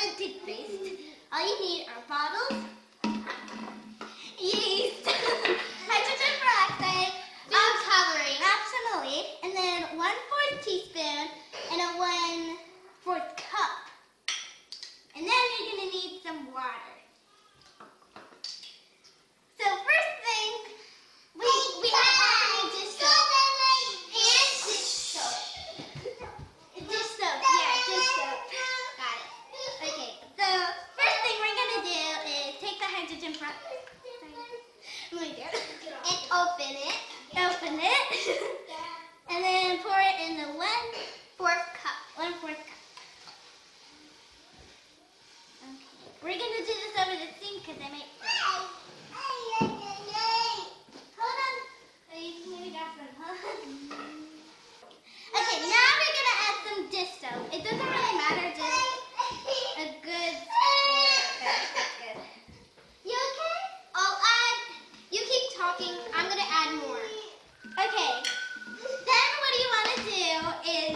and toothpaste. All you need are bottles, yeast, hydrogen peroxide, food coloring, optionally, and then 1/4 teaspoon and a 1/4 cup. And then you're going to need some water. So first thing, we have dish soap. And dish soap. Dish soap, yeah, dish soap. Got it. Okay, so first thing we're going to do is take the hydrogen peroxide. Let me do it. And open it. Open it. And then pour it in the 1/4 cup. 1/4 cup. Okay. We're going to do this over the sink because I might... Hold on. Oh, you can maybe grab some. Hold on. Okay, now we're going to add some dish soap. It doesn't really matter, just a good squirt. Okay, that's good. You okay? I'll add... You keep talking. I'm going to add more. Okay. Then what you want to do is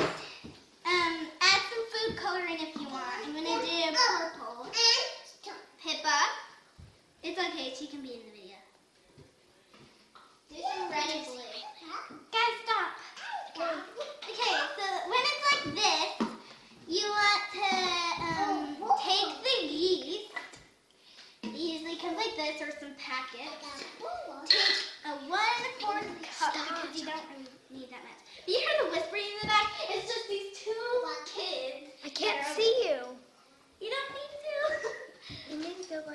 add some food coloring if you want. I'm going to do purple. Pippa. It's okay. She can be in the video. Do some red and blue. Guys, stop. Okay, so when it's like this, you want to take the yeast. It usually comes like this or some packets. Take a 1/4 cup because you don't really need that much. But you hear the whispering in the back? It's just these two kids. I can't see you. You don't need to.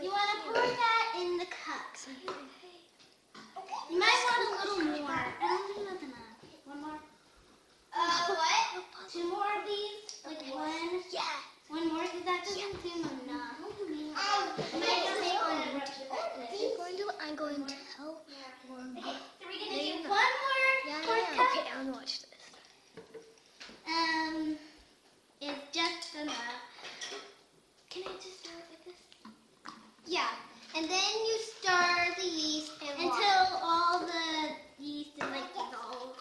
You want to pour that in the cup. You might want a little more. I don't think that's enough. One more? What? 2 more of these? Like one? Yeah. One more? Because that doesn't seem enough. I'm going to help. Okay, so we're going to do one more cup. Okay, I'm going to watch this. It's just enough. Can I just start with this? Yeah. And then you stir the yeast until all the yeast is like dissolved.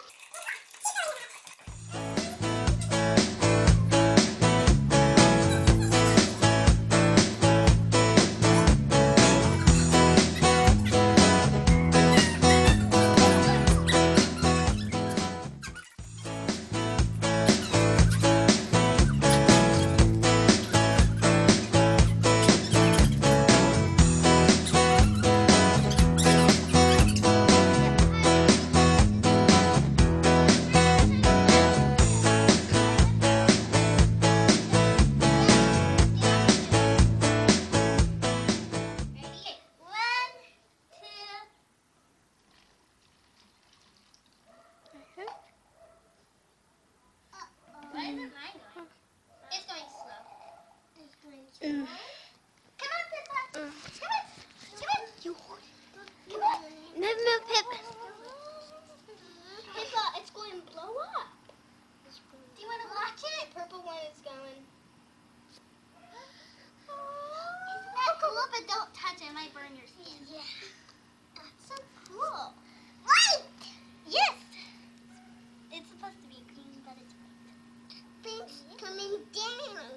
Why isn't mine going? It's going slow. It's going slow. Come on, Pippa. Come on. Come on. Come on. No, Pip. Pippa, it's going to blow up. Do you want to watch it? Purple one is going. Isn't that cool? But don't touch it. It might burn your skin. Yeah. That's so cool. White! Yes! It's supposed to be green, but it's white. Pink's coming down.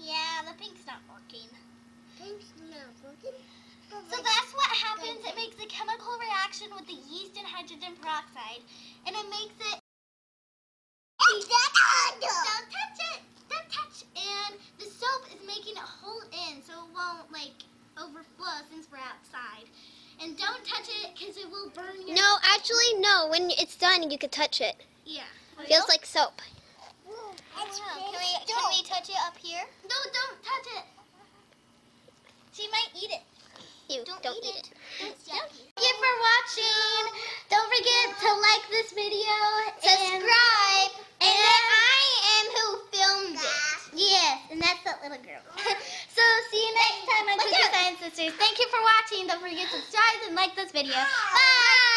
Yeah, the pink's not working. Pink's not working? So that's what happens. It makes a chemical reaction with the yeast and hydrogen peroxide, and it makes it... Don't touch it! Don't touch! And the soap is making it hold in, so it won't, like, overflow since we're outside. And don't touch it, because it will burn your... No, actually, no. When it's done, you can touch it. Yeah. Feels like soap. Can we touch it up here? No, don't touch it. She might eat it. You don't eat it. Thank you for watching. Don't forget to like this video. Subscribe. And I am who filmed it. Yes, and that's that little girl. So see you next time on Kookoo Science Sisters. Thank you for watching. Don't forget to subscribe and like this video. Bye.